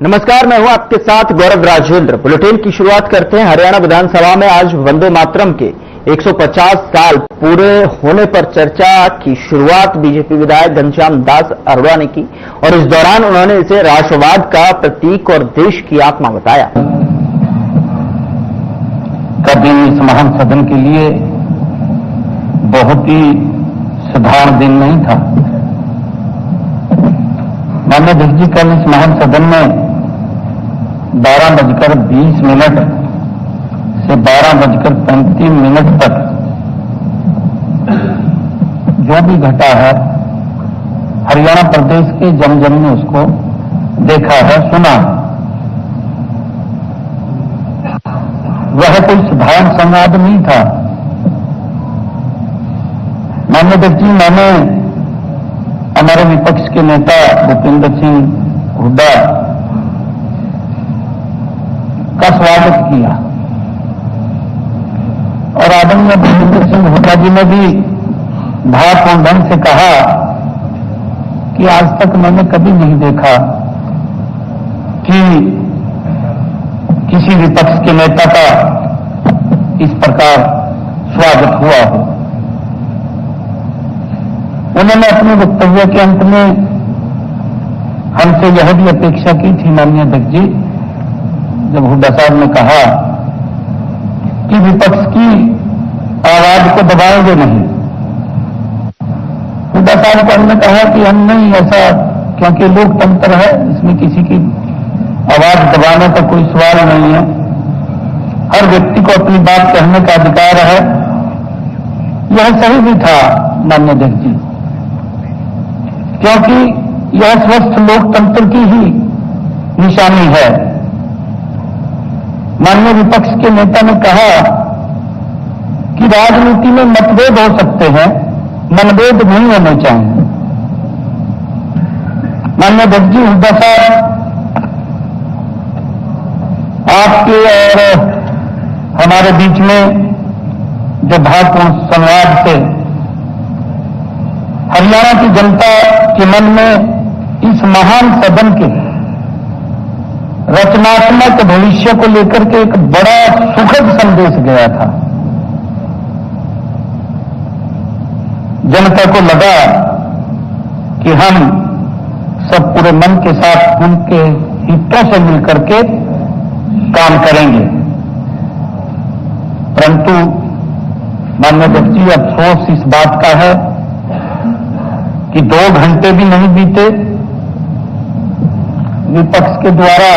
नमस्कार, मैं हूं आपके साथ गौरव राजेंद्र। बुलेटिन की शुरुआत करते हैं। हरियाणा विधानसभा में आज वंदे मातरम के 150 साल पूरे होने पर चर्चा की शुरुआत बीजेपी विधायक घनश्याम दास अरोड़ा ने की और इस दौरान उन्होंने इसे राष्ट्रवाद का प्रतीक और देश की आत्मा बताया। कभी इस महान सदन के लिए बहुत ही साधारण दिन नहीं था। माननीय अध्यक्ष जी कल इस महान सदन में 12:20 से 12:35 तक जो भी घटा है, हरियाणा प्रदेश के जन जन ने उसको देखा है, सुना। वह कोई साधारण संवाद नहीं था। माननीय अध्यक्ष जी, मैंने हमारे विपक्ष के नेता भूपेंद्र सिंह हुड्डा का स्वागत किया और आदरणीय भूपेंद्र सिंह हुड्डा जी ने भी भावपूर्ण ढंग से कहा कि आज तक मैंने कभी नहीं देखा कि किसी विपक्ष के नेता का इस प्रकार स्वागत हुआ हो। उन्होंने अपने वक्तव्य के अंत में हमसे यह भी अपेक्षा की थी, माननीय अध्यक्ष जी, जब हुड्डा साहब ने कहा कि विपक्ष की आवाज को दबाएंगे नहीं। हुड्डा साहब को हमने कहा कि हम नहीं ऐसा, क्योंकि लोकतंत्र है, इसमें किसी की आवाज दबाने का कोई सवाल नहीं है। हर व्यक्ति को अपनी बात कहने का अधिकार है। यह सही भी था माननीय अध्यक्ष जी, क्योंकि यह स्वस्थ लोकतंत्र की ही निशानी है। माननीय विपक्ष के नेता ने कहा कि राजनीति में मतभेद हो सकते हैं, मनभेद नहीं होने चाहिए। माननीय अध्यक्ष जी, हुड्डा साहब आपके और हमारे बीच में जो भावपूर्ण संवाद से हरियाणा की जनता के मन में इस महान सदन के रचनात्मक भविष्य को लेकर के एक बड़ा सुखद संदेश गया था। जनता को लगा कि हम सब पूरे मन के साथ उनके हितों से मिलकर के काम करेंगे। परंतु माननीय अध्यक्ष जी, अफसोस इस बात का है कि 2 घंटे भी नहीं बीते, विपक्ष के द्वारा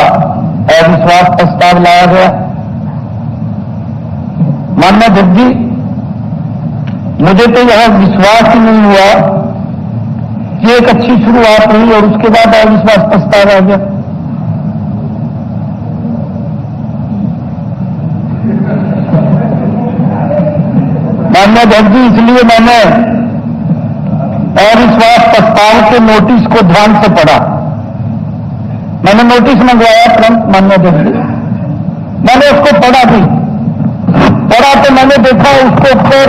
अविश्वास प्रस्ताव लाया गया। माननीय अध्यक्ष जी, मुझे तो यह विश्वास ही नहीं हुआ कि एक अच्छी शुरुआत हुई और उसके बाद अविश्वास प्रस्ताव आ गया। माननीय अध्यक्ष जी, इसलिए मैंने अविश्वास प्रस्ताव के नोटिस को ध्यान से पढ़ा। मैंने नोटिस मंगवाया तुरंत, माननीय अध्यक्ष जी, मैंने उसको पढ़ा भी। पढ़ा तो मैंने देखा उसके ऊपर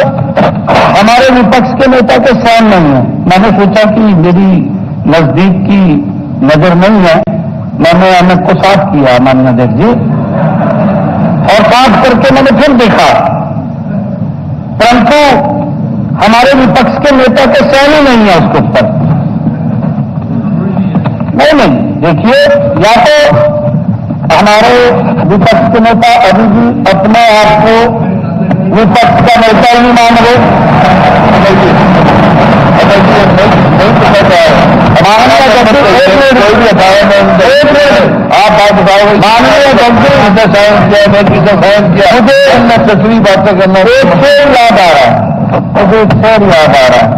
हमारे विपक्ष के नेता के साइन नहीं है। मैंने सोचा कि मेरी नजदीक की नजर नहीं है। मैंने अनेक को साफ किया माननीय अध्यक्ष जी, और साफ करके मैंने फिर देखा, परंतु हमारे विपक्ष के नेता के साइन ही नहीं है उसके ऊपर। नहीं, देखिए, या तो हमारे विपक्ष के नेता अभी भी अपने आप को विपक्ष का नेता ही नहीं मान रहे। आप बात बताओ। माननीय अध्यक्ष साइन किया, मैं किसे साइन किया, मुझे अननेसेसरी बातें करना एक शेर याद आ रहा है, मुझे एक शेर याद आ रहा है।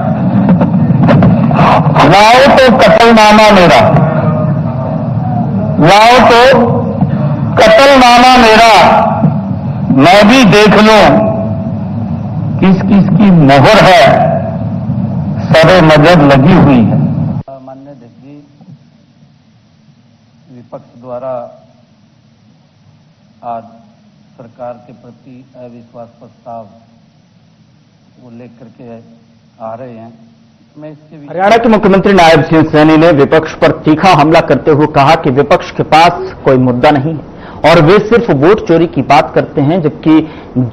लाओ तो कतलनामा मेरा, लाओ तो कतलनामा मेरा, मैं भी देख लूं किस किस की मोहर है, सरे नजर लगी हुई है। माननीय अध्यक्ष जी, विपक्ष द्वारा आज सरकार के प्रति अविश्वास प्रस्ताव वो लेकर के आ रहे हैं। हरियाणा के मुख्यमंत्री नायब सिंह सैनी ने विपक्ष पर तीखा हमला करते हुए कहा कि विपक्ष के पास कोई मुद्दा नहीं है और वे सिर्फ वोट चोरी की बात करते हैं, जबकि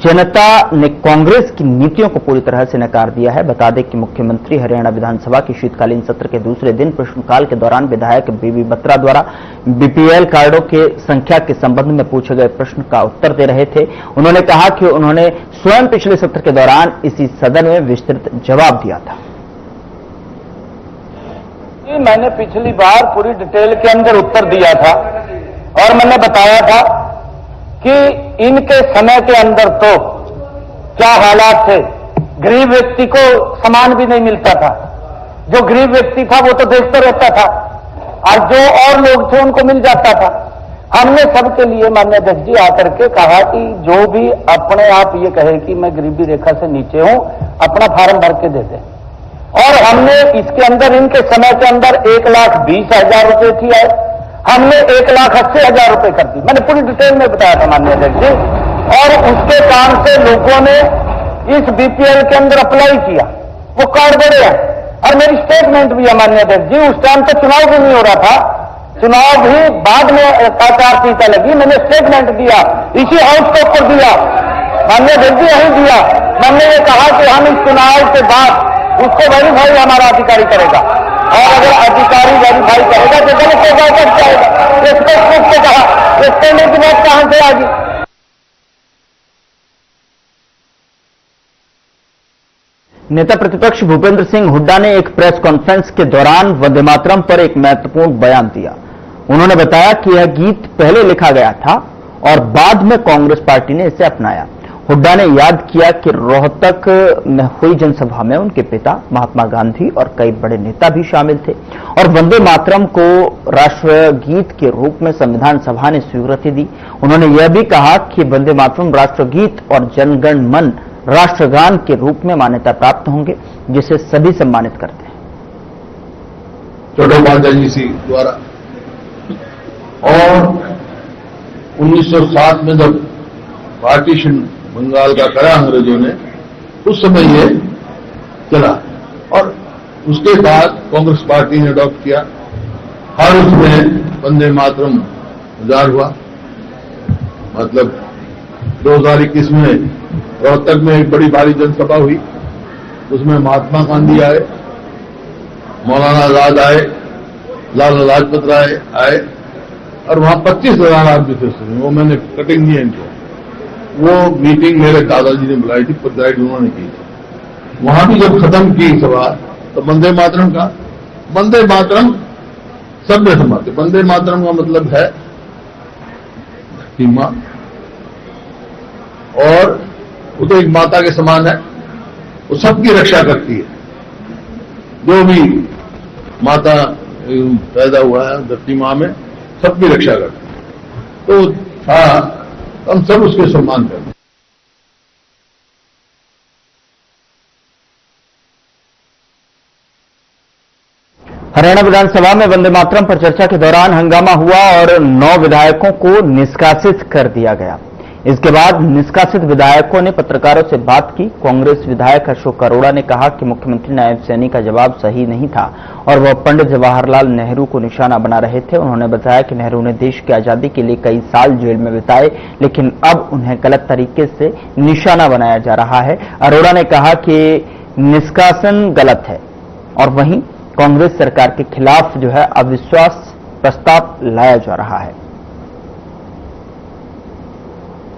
जनता ने कांग्रेस की नीतियों को पूरी तरह से नकार दिया है। बता दें कि मुख्यमंत्री हरियाणा विधानसभा के शीतकालीन सत्र के दूसरे दिन प्रश्नकाल के दौरान विधायक बीबी बत्रा द्वारा बीपीएल कार्डों के संख्या के संबंध में पूछे गए प्रश्न का उत्तर दे रहे थे। उन्होंने कहा कि उन्होंने स्वयं पिछले सत्र के दौरान इसी सदन में विस्तृत जवाब दिया था। मैंने पिछली बार पूरी डिटेल के अंदर उत्तर दिया था और मैंने बताया था कि इनके समय के अंदर तो क्या हालात थे, गरीब व्यक्ति को सामान भी नहीं मिलता था। जो गरीब व्यक्ति था वो तो देखता रहता था और जो और लोग थे उनको मिल जाता था। हमने सबके लिए माननीय अध्यक्ष जी आकर के कहा कि जो भी अपने आप ये कहे कि मैं गरीबी रेखा से नीचे हूं, अपना फार्म भर के दे दे। और हमने इसके अंदर इनके समय के अंदर 1,20,000 रुपए थी आए, हमने 1,80,000 रुपए कर दी। मैंने पूरी डिटेल में बताया था माननीय अध्यक्ष जी। और उसके कारण से लोगों ने इस बीपीएल के अंदर अप्लाई किया, वो कार्ड बढ़े हैं। और मेरी स्टेटमेंट भी है माननीय अध्यक्ष जी, उस टाइम तो चुनाव भी नहीं हो रहा था, चुनाव भी बाद में आचार संहिता लगी, मैंने स्टेटमेंट दिया, इसी हाउस के ऊपर दिया माननीय अध्यक्ष जी, यही दिया। मैंने ये कहा कि हम इस चुनाव के बाद उसको वेरीफाई हमारा अधिकारी करेगा और अगर अधिकारी वेरीफाई करेगा तो गलत होगा कब जाएगा। स्पष्ट रूप से कहा, इस करने की बात कहां से आ गई। नेता प्रतिपक्ष भूपेंद्र सिंह हुड्डा ने एक प्रेस कॉन्फ्रेंस के दौरान वंदे मातरम पर एक महत्वपूर्ण बयान दिया। उन्होंने बताया कि यह गीत पहले लिखा गया था और बाद में कांग्रेस पार्टी ने इसे अपनाया। हुड्डा ने याद किया कि रोहतक में हुई जनसभा में उनके पिता महात्मा गांधी और कई बड़े नेता भी शामिल थे और वंदे मातरम को राष्ट्रगीत के रूप में संविधान सभा ने स्वीकृति दी। उन्होंने यह भी कहा कि वंदे मातरम राष्ट्रगीत और जनगण मन राष्ट्रगान के रूप में मान्यता प्राप्त होंगे, जिसे सभी सम्मानित करते हैं। चट्टोपाध्याय जी द्वारा और 1907 में जब पार्टीशन बंगाल का करा अंग्रेजों ने, उस समय ये चला और उसके बाद कांग्रेस पार्टी ने अडॉप्ट किया। हर उसमें वंदे मातरम गुजार हुआ। मतलब 2021 में रोहतक में एक बड़ी भारी जनसभा हुई, उसमें महात्मा गांधी आए, मौलाना आजाद आए, लाला लाजपत राय आए और वहां 25,000 आदमी थे। वो मैंने कटिंग नहीं इनको, वो मीटिंग मेरे दादाजी ने बुलाई थी, प्रिजाइड उन्होंने की थी। वहां भी जब खत्म की सभा तो वंदे मातरम का, वंदे मातरम सब में समाते। वंदे मातरम का मतलब है कि मां, और वो तो एक माता के समान है, वो सबकी रक्षा करती है। जो भी माता पैदा हुआ है धरती मां में, सबकी रक्षा करती है। तो हाँ, हम सब उसके सम्मान करते हैं। हरियाणा विधानसभा में वंदे मातरम पर चर्चा के दौरान हंगामा हुआ और 9 विधायकों को निष्कासित कर दिया गया। इसके बाद निष्कासित विधायकों ने पत्रकारों से बात की। कांग्रेस विधायक अशोक अरोड़ा ने कहा कि मुख्यमंत्री नायब सैनी का जवाब सही नहीं था और वह पंडित जवाहरलाल नेहरू को निशाना बना रहे थे। उन्होंने बताया कि नेहरू ने देश की आजादी के लिए कई साल जेल में बिताए, लेकिन अब उन्हें गलत तरीके से निशाना बनाया जा रहा है। अरोड़ा ने कहा कि निष्कासन गलत है और वहीं कांग्रेस सरकार के खिलाफ जो है अविश्वास प्रस्ताव लाया जा रहा है।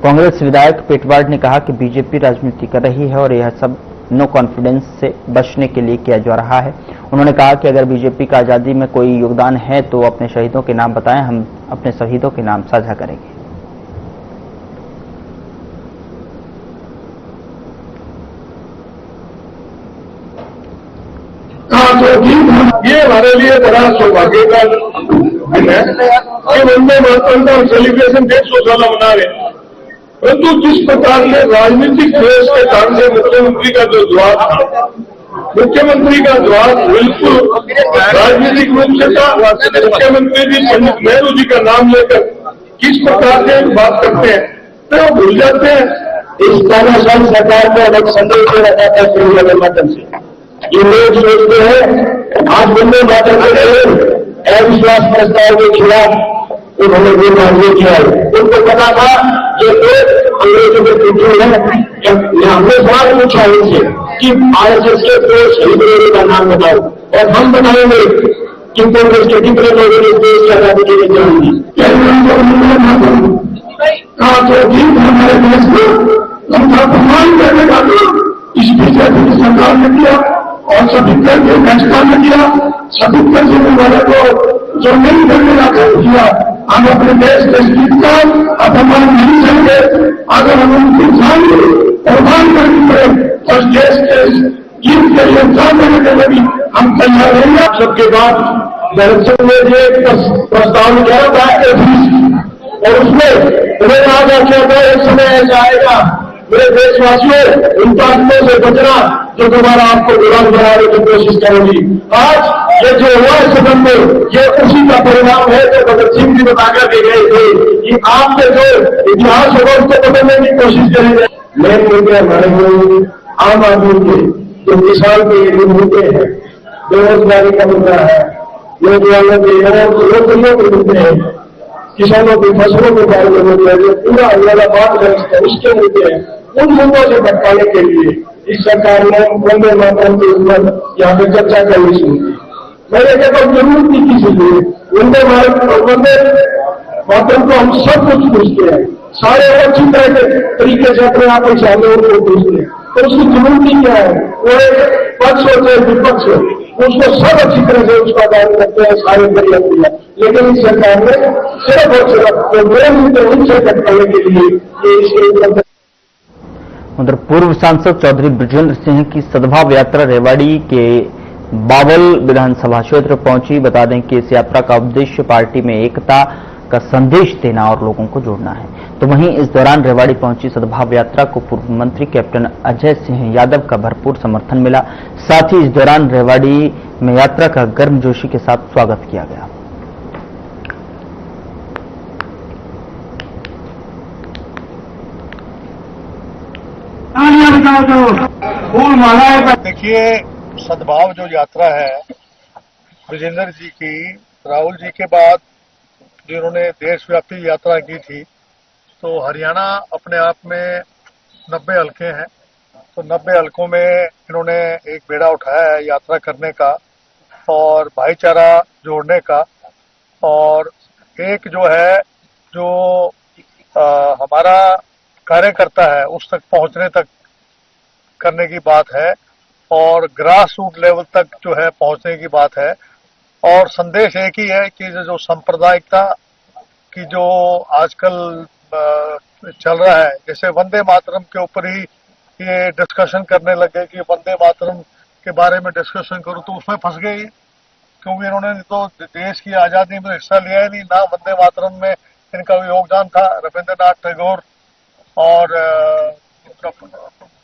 कांग्रेस विधायक पेटवाड ने कहा कि बीजेपी राजनीति कर रही है और यह सब नो कॉन्फिडेंस से बचने के लिए किया जा रहा है। उन्होंने कहा कि अगर बीजेपी का आजादी में कोई योगदान है तो अपने शहीदों के नाम बताएं, हम अपने शहीदों के नाम साझा करेंगे। ये हमारे लिए बड़ा सौभाग्य का दिन है कि वंदे मातरम का सेलिब्रेशन 150 साल मना रहे हैं। परंतु जिस प्रकार के राजनीतिक द्वेष के कारण से मुख्यमंत्री का जो जवाब था, मुख्यमंत्री का जवाब बिल्कुल राजनीतिक रूप से था। मुख्यमंत्री जी पंडित नेहरू जी का नाम लेकर किस प्रकार से बात करते हैं तो वो भूल जाते हैं। इस तानाशाही सरकार को अलग संदेश दे रखा था श्री वंदे मातरम से। ये लोग सोचते हैं आज वंदे मातरम के अविश्वास प्रस्ताव के खिलाफ उन्होंने वो मांगे किया है। उनको पता था ये लोग अंग्रेजों के पीछे है। हमने सवाल पूछा इनसे कि आरएसएस के दो शहीद लोगों का नाम बताओ और हम बताएंगे कि कांग्रेस के कितने लोगों ने देश की आजादी के लिए जान दी। हमारे देश को उनका सम्मान करने का इस बीजेपी की सरकार ने किया और सभी करके भाजपा ने किया। सभी कर देने वाले को जो नहीं करने का काम किया, हम अपने देश के हित का अपमान नहीं करेंगे। अगर हम उनकी जान कुर्बान करनी पड़े तो देश के हित के लिए जान देने के लिए भी हम तैयार रहेंगे। सबके बाद दरअसल में ये प्रस्ताव किया था और उसमें उन्होंने आगे किया था एक समय ऐसा आएगा मेरे देशवासियों उन ताकतों से बचना जो दोबारा आपको गुलाम बनाने की कोशिश करेंगी। आज ये जो हुआ है सदन में ये उसी का परिणाम है जो भगत सिंह जी बताकर के गए थे कि आपने जो इतिहास होगा उसको बदलने की कोशिश करेंगे। मेन मुद्दे हमारे आम आदमी के जो किसान के लिए मुद्दे हैं, बेरोजगारी का मुद्दा है, नौजवानों के नौकरियों के मुद्दे हैं, किसानों की फसलों के बारे में मुद्दे हैं, पूरा हमारा बात है उसके मुद्दे हैं। उन मुद्दों से भटकाने के लिए इस सरकार ने वंदे मातरम के ऊपर यहाँ पे चर्चा करनी शुरू की। मैंने कहता हूँ जरूरत नहीं किसी लिए वंदे मातरम को हम सब कुछ पूछते हैं, सारे अच्छी तरह के तरीके से अपने आप के सामने उनको पूछते हैं, तो उसकी जरूरत ही क्या है। वो एक पक्ष हो चाहे विपक्ष हो उसको सब अच्छी तरह से उसका दान करते हैं सारे परिवार। लेकिन इस सरकार ने सिर्फ और सिर्फ जो मेरे मुद्दे उनसे भटकाने के लिए ये इसके उधर पूर्व सांसद चौधरी बृजेंद्र सिंह की सद्भाव यात्रा रेवाड़ी के बावल विधानसभा क्षेत्र पहुंची। बता दें कि इस यात्रा का उद्देश्य पार्टी में एकता का संदेश देना और लोगों को जोड़ना है। तो वहीं इस दौरान रेवाड़ी पहुंची सद्भाव यात्रा को पूर्व मंत्री कैप्टन अजय सिंह यादव का भरपूर समर्थन मिला। साथ ही इस दौरान रेवाड़ी में यात्रा का गर्मजोशी के साथ स्वागत किया गया। देखिए, सद्भाव जो यात्रा है बृजेंद्र जी की, राहुल जी के बाद जिन्होंने देशव्यापी यात्रा की थी, तो हरियाणा अपने आप में 90 हल्के हैं, तो 90 हल्कों में इन्होंने एक बेड़ा उठाया है यात्रा करने का और भाईचारा जोड़ने का। और एक जो है जो हमारा कार्यकर्ता है उस तक पहुंचने तक करने की बात है और ग्रास रूट लेवल तक जो है पहुंचने की बात है। और संदेश एक ही है कि जो सांप्रदायिकता की जो आजकल चल रहा है, जैसे वंदे मातरम के ऊपर ही ये डिस्कशन करने लगे कि वंदे मातरम के बारे में डिस्कशन करूं, तो उसमें फंस गए क्योंकि इन्होंने तो देश की आजादी में हिस्सा लिया ही नहीं, ना वंदे मातरम में इनका योगदान था। रविंद्रनाथ टैगोर और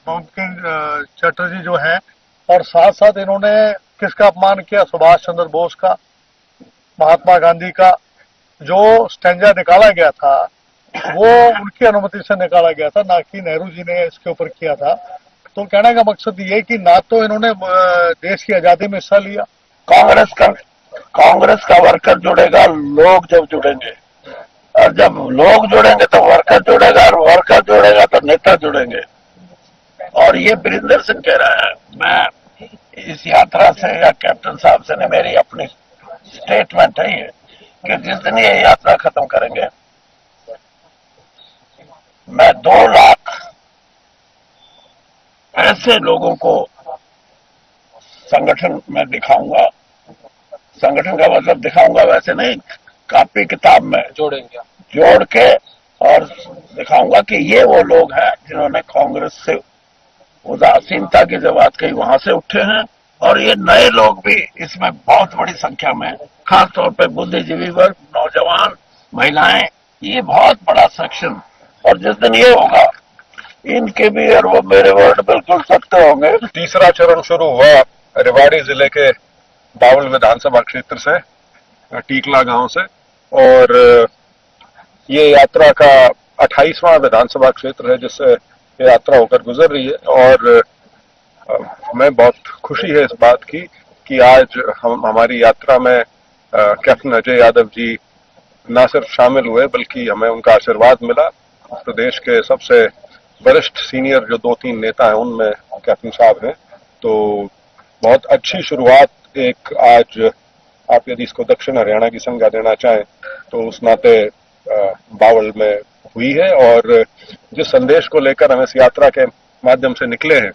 बंकिम चटर्जी जो हैं, और साथ साथ इन्होंने किसका अपमान किया, सुभाष चंद्र बोस का, महात्मा गांधी का। जो स्टैंजा निकाला गया था वो उनकी अनुमति से निकाला गया था, ना कि नेहरू जी ने इसके ऊपर किया था। तो कहने का मकसद ये कि ना तो इन्होंने देश की आजादी में हिस्सा लिया। कांग्रेस का वर्कर जुड़ेगा लोग जब जुड़ेंगे, और जब लोग जुड़ेंगे तो वर्कर जुड़ेगा, और वर्कर जुड़ेगा तो नेता जुड़ेंगे। और ये बृजेंद्र सिंह कह रहा है, मैं इस यात्रा से या कैप्टन साहब से ने मेरी अपनी स्टेटमेंट है ये कि जिस दिन ये यात्रा खत्म करेंगे मैं 2 लाख ऐसे लोगों को संगठन में दिखाऊंगा। संगठन का मतलब दिखाऊंगा वैसे नहीं, कॉपी किताब में जोड़ेंगे, जोड़ के और दिखाऊंगा कि ये वो लोग हैं जिन्होंने कांग्रेस से उदासीनता की जो बात कही वहां से उठे हैं। और ये नए लोग भी इसमें बहुत बड़ी संख्या में, खासतौर पे बुद्धिजीवी वर्ग, नौजवान, महिलाएं, ये बहुत बड़ा सेक्शन। और जिस दिन ये होगा इनके भी और वो मेरे वर्ड बिल्कुल सत्य होंगे। तीसरा चरण शुरू हुआ रेवाड़ी जिले के बावल विधानसभा क्षेत्र से, टीकला गांव से, और ये यात्रा का 28वां विधानसभा क्षेत्र है जिससे ये यात्रा होकर गुजर रही है। और हमें बहुत खुशी है इस बात की कि आज हमारी यात्रा में कैप्टन अजय यादव जी न सिर्फ शामिल हुए बल्कि हमें उनका आशीर्वाद मिला। प्रदेश के सबसे वरिष्ठ सीनियर जो 2-3 नेता हैं उनमें कैप्टन साहब हैं, तो बहुत अच्छी शुरुआत एक आज आप यदि इसको दक्षिण हरियाणा की संज्ञा देना चाहें तो उस नाते बावल में हुई है। और जिस संदेश को लेकर हम इस यात्रा के माध्यम से निकले हैं,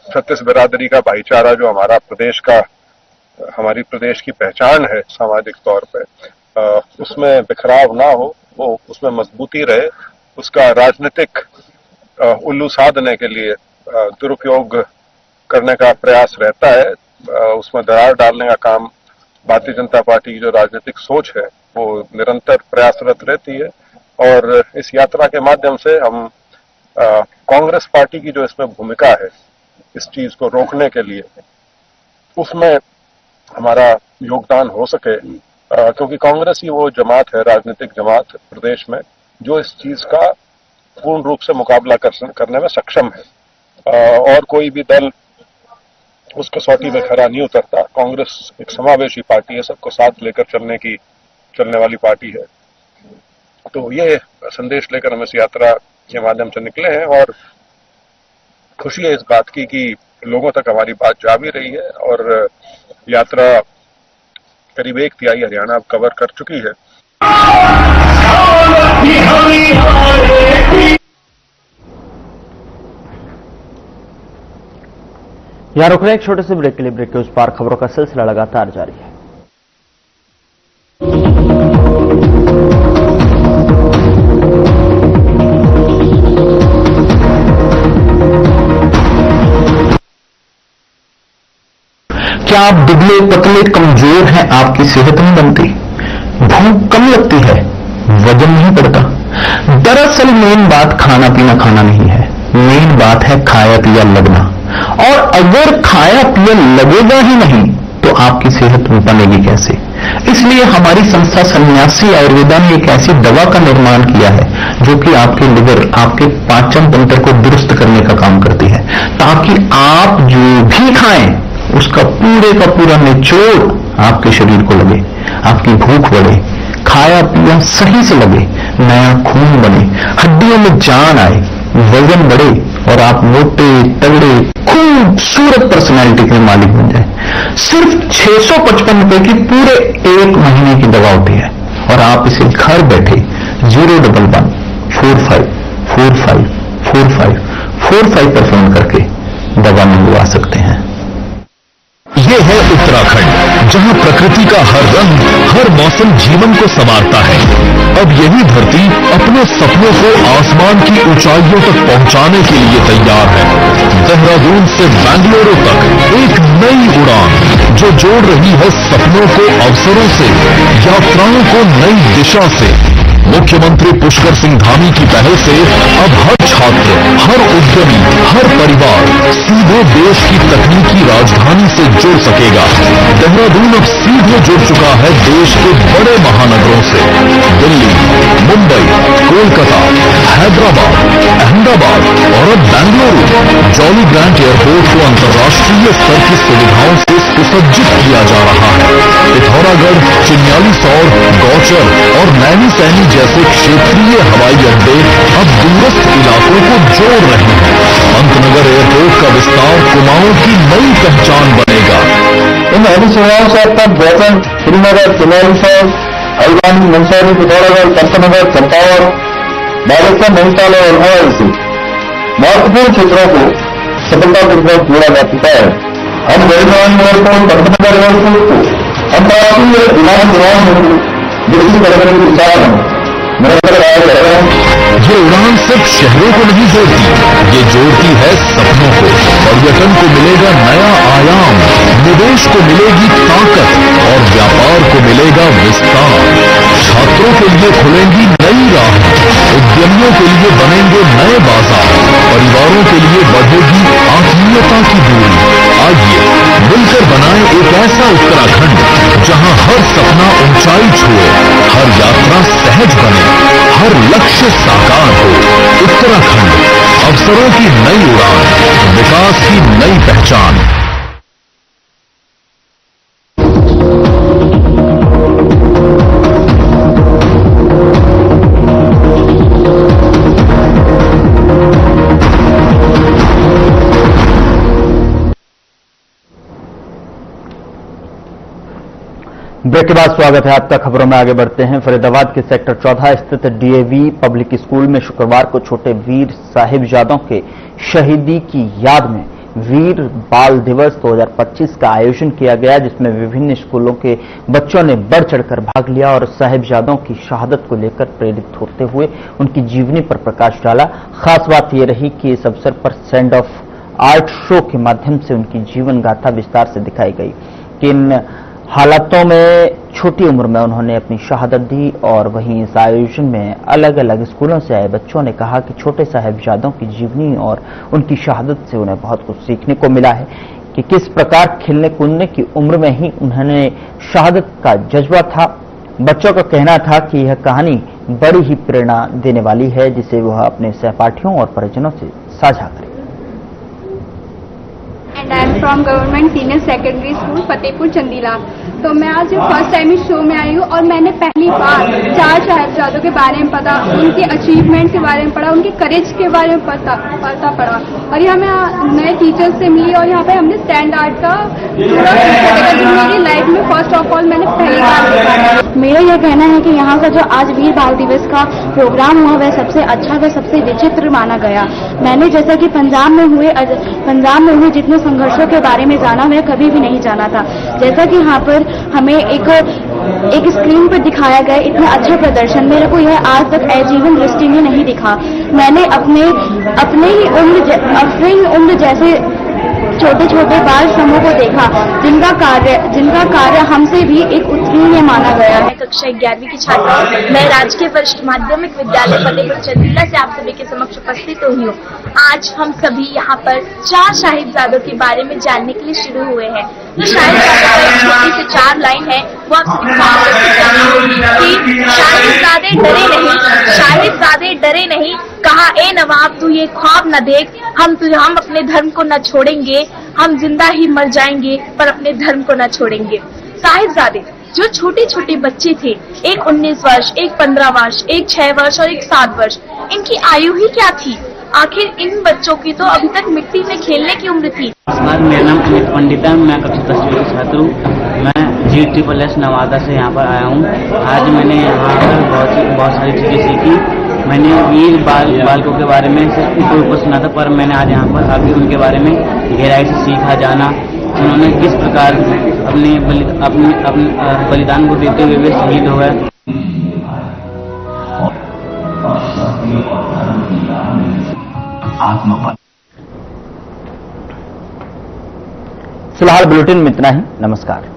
छत्तीस बिरादरी का भाईचारा जो हमारी प्रदेश की पहचान है सामाजिक तौर पे, उसमें बिखराव ना हो, वो उसमें मजबूती रहे, उसका राजनीतिक उल्लू साधने के लिए दुरुपयोग करने का प्रयास रहता है, उसमें दरार डालने का काम भारतीय जनता पार्टी की जो राजनीतिक सोच है वो निरंतर प्रयासरत रहती है। और इस यात्रा के माध्यम से हम कांग्रेस पार्टी की जो इसमें भूमिका है इस चीज को रोकने के लिए, उसमें हमारा योगदान हो सके, क्योंकि कांग्रेस ही वो जमात है, राजनीतिक जमात प्रदेश में, जो इस चीज का पूर्ण रूप से मुकाबला करने में सक्षम है। और कोई भी दल उस कसौटी में खरा नहीं उतरता। कांग्रेस एक समावेशी पार्टी है, सबको साथ लेकर चलने वाली पार्टी है। तो ये संदेश लेकर हम इस यात्रा के माध्यम से निकले हैं और खुशी है इस बात की कि लोगों तक हमारी बात जा भी रही है और यात्रा करीब 1 तिहाई हरियाणा अब कवर कर चुकी है। यहां रुक रहे हैं एक छोटे से ब्रेक के लिए। ब्रेक के उस पार खबरों का सिलसिला लगातार जारी है। क्या आप दुबले पतले कमजोर हैं, आपकी सेहत नहीं बनती, भूख कम लगती है, वजन नहीं बढ़ता? दरअसल मेन बात खाना पीना नहीं है, मेन बात है खाया पिया लगना। और अगर खाया पिया लगेगा ही नहीं तो आपकी सेहत बनेगी कैसे? इसलिए हमारी संस्था सन्यासी आयुर्वेदा ने एक ऐसी दवा का निर्माण किया है जो कि आपके लिवर, आपके पाचन तंत्र को दुरुस्त करने का काम करती है, ताकि आप जो भी खाएं उसका पूरे का पूरा निचोड़ आपके शरीर को लगे, आपकी भूख बढ़े, खाया पिया सही से लगे, नया खून बने, हड्डियों में जान आए, वजन बढ़े और आप मोटे तगड़े खूबसूरत पर्सनैलिटी के मालिक बन जाए। सिर्फ 655 रुपए की पूरे 1 महीने की दवा होती है और आप इसे घर बैठे 011 45 45 45 45 पर फोन करके दवा मंगवा सकते हैं। ये है उत्तराखंड, जहां प्रकृति का हर रंग, हर मौसम जीवन को संवारता है। अब यही धरती अपने सपनों को आसमान की ऊंचाइयों तक पहुंचाने के लिए तैयार है। देहरादून से बेंगलुरु तक एक नई उड़ान जो जोड़ रही है सपनों को अवसरों से, यात्राओं को नई दिशा से। मुख्यमंत्री पुष्कर सिंह धामी की पहल से अब हर छात्र, हर उद्यमी, हर परिवार सीधे देश की तकनीकी राजधानी से जुड़ सकेगा। देहरादून अब सीधे जुड़ चुका है देश के बड़े महानगरों से। दिल्ली, मुंबई, कोलकाता, हैदराबाद, अहमदाबाद और अब बेंगलुरु। जॉली ग्रांट एयरपोर्ट को अंतर्राष्ट्रीय स्तर की सुविधाओं से सुसज्जित किया जा रहा है। पिथौरागढ़, चिन्यालीसौर, गौचर और नैनी सैनी जैसे क्षेत्रीय हवाई अड्डे अब दूरस्थ इलाकों को जोड़ रहे हैं। पंतनगर एयरपोर्ट का विस्तार कुमाऊं की नई पहचान बनेगा। इन हरी सेवाओं से अब तक गौचर, श्रीनगर, चिन्यालीसौर, हल्द्वानी, मंदसौर, पिथौरागढ़, पंतनगर, चंपावत, बागेश्वर, नैनीताल और अल्मोड़ा से महत्वपूर्ण क्षेत्रों को सफलतापूर्वक जोड़ा जा चुका है। हम हल्द्वानी एयरपोर्ट, पंतनगर एयरपोर्ट को अंतर्राष्ट्रीय विमान सेवाओं में विकसित करने के विचार में निरंतर कार्य कर रहे हैं। ये उड़ान सिर्फ शहरों को नहीं जोड़ती, ये जोड़ती है सपनों को। पर्यटन को मिलेगा नया आयाम, निवेश को मिलेगी ताकत और व्यापार को मिलेगा विस्तार। छात्रों के लिए खुलेंगी नई राह, उद्यमियों के लिए बनेंगे नए बाजार, परिवारों के लिए बढ़ेगी आत्मीयता की दूरी। आइए मिलकर बनाएं एक ऐसा उत्तराखंड जहां हर सपना ऊंचाई छुए, हर यात्रा सहज बने, हर लक्ष्य साकार हो। उत्तराखंड अवसरों की नई उड़ान, विकास की नई पहचान। ब्रेक के बाद स्वागत है आपका। खबरों में आगे बढ़ते हैं। फरीदाबाद के सेक्टर 14 स्थित डीएवी पब्लिक स्कूल में शुक्रवार को छोटे वीर साहिबजादों के शहीदी की याद में वीर बाल दिवस 2025 का आयोजन किया गया, जिसमें विभिन्न स्कूलों के बच्चों ने बढ़ चढ़कर भाग लिया और साहिबजादों की शहादत को लेकर प्रेरित होते हुए उनकी जीवनी पर प्रकाश डाला। खास बात यह रही कि इस अवसर पर सेंड ऑफ आर्ट शो के माध्यम से उनकी जीवन गाथा विस्तार से दिखाई गई। किन हालातों में छोटी उम्र में उन्होंने अपनी शहादत दी, और वहीं इस आयोजन में अलग अलग स्कूलों से आए बच्चों ने कहा कि छोटे साहिबजादों की जीवनी और उनकी शहादत से उन्हें बहुत कुछ सीखने को मिला है कि किस प्रकार खेलने कूदने की उम्र में ही उन्होंने शहादत का जज्बा था। बच्चों का कहना था कि यह कहानी बड़ी ही प्रेरणा देने वाली है, जिसे वह अपने सहपाठियों और परिजनों से साझा करें। And I am from government senior secondary school Fatehpur Chandila. तो मैं आज फर्स्ट टाइम इस शो में आई हूँ और मैंने पहली बार 4 साहिबजादों के बारे में पता, उनके अचीवमेंट के बारे में पढ़ा, उनके करेज के बारे में पढ़ा और यहाँ मैं नए टीचर्स से मिली और यहाँ पे हमने स्टैंड आर्ट का पूरा देखा जो मेरी लाइफ में फर्स्ट ऑफ ऑल मैंने पहली बार देखा। मेरा यह कहना है कि यहाँ का जो आज वीर बाल दिवस का प्रोग्राम हुआ वह सबसे अच्छा व सबसे विचित्र माना गया। मैंने जैसा कि पंजाब में हुए जितने संघर्षों के बारे में जाना मैं कभी भी नहीं जाना था। जैसा कि यहाँ पर हमें एक स्क्रीन पर दिखाया गया इतने अच्छे प्रदर्शन, मेरे को यह आज तक जीवन दृष्टि में नहीं दिखा। मैंने अपने ही उम्र जैसे छोटे छोटे बाल समूह को देखा जिनका कार्य हमसे भी एक उत्कीर्ण माना गया है। कक्षा 11वीं की छात्रा हूँ। मैं राजकीय वरिष्ठ माध्यमिक विद्यालय फतेहपुर चंदीला से आप सभी के समक्ष उपस्थित हुई हूँ। आज हम सभी यहाँ पर 4 साहिबजादों के बारे में जानने के लिए शुरू हुए हैं। जो साहिबजादों का एक छोटी सी 4 लाइन है वो आप सभी कि साहिबजादे डरे नहीं, कहा ए नवाब तू ये ख्वाब न देख, हम अपने धर्म को न छोड़ेंगे, हम जिंदा ही मर जाएंगे पर अपने धर्म को न छोड़ेंगे। साहिबजादे जो छोटे छोटे बच्चे थे, एक 19 वर्ष, एक 15 वर्ष, एक 6 वर्ष और एक 7 वर्ष, इनकी आयु ही क्या थी? आखिर इन बच्चों की तो अभी तक मिट्टी में खेलने की उम्र थी। मेरा नाम अमित पंडित है, मैं कक्षा 10वीं का छात्र हूँ। मैं GSS नवादा से यहाँ पर आया हूँ। आज मैंने यहाँ पर बहुत सारी चीजें सीखी। मैंने वीर बालकों के बारे में सिर्फ ऊपर सुना था, पर मैंने आज यहाँ पर आगे उनके बारे में गहराई से सीखा, जाना उन्होंने किस प्रकार अपने बलिदान को देते हुए वे शहीद हो गए। फिलहाल बुलेटिन में इतना ही। नमस्कार।